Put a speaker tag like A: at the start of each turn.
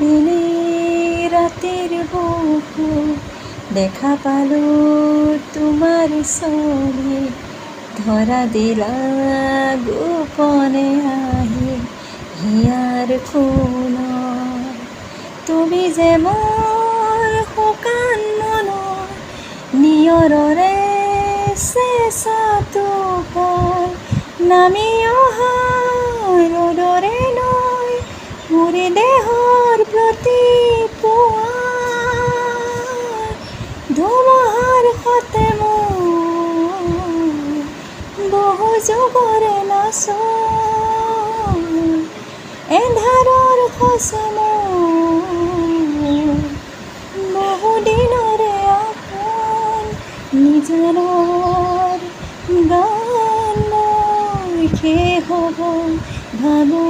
A: আবেলি ৰাতিৰ বুকুত দেখা পালো তোমাৰ ছবি, ধৰা দিলা গোপনে আহি হিয়াৰ কোণত। তুমি যে মোৰ শুকান মনৰ নিয়ৰৰে চেঁচা টোপাল, নামি অহা ৰ'দৰে নৈ মোৰ দেহৰ প্ৰতি পুৱাৰ ধুমুহাৰ সতে মোৰ বহু যুগৰে নাচোন, এন্ধাৰৰ সঁচা মোৰ বহু দিনৰে আপোন। নিজানৰ গান মই শেষ হ'ব ভাবোঁ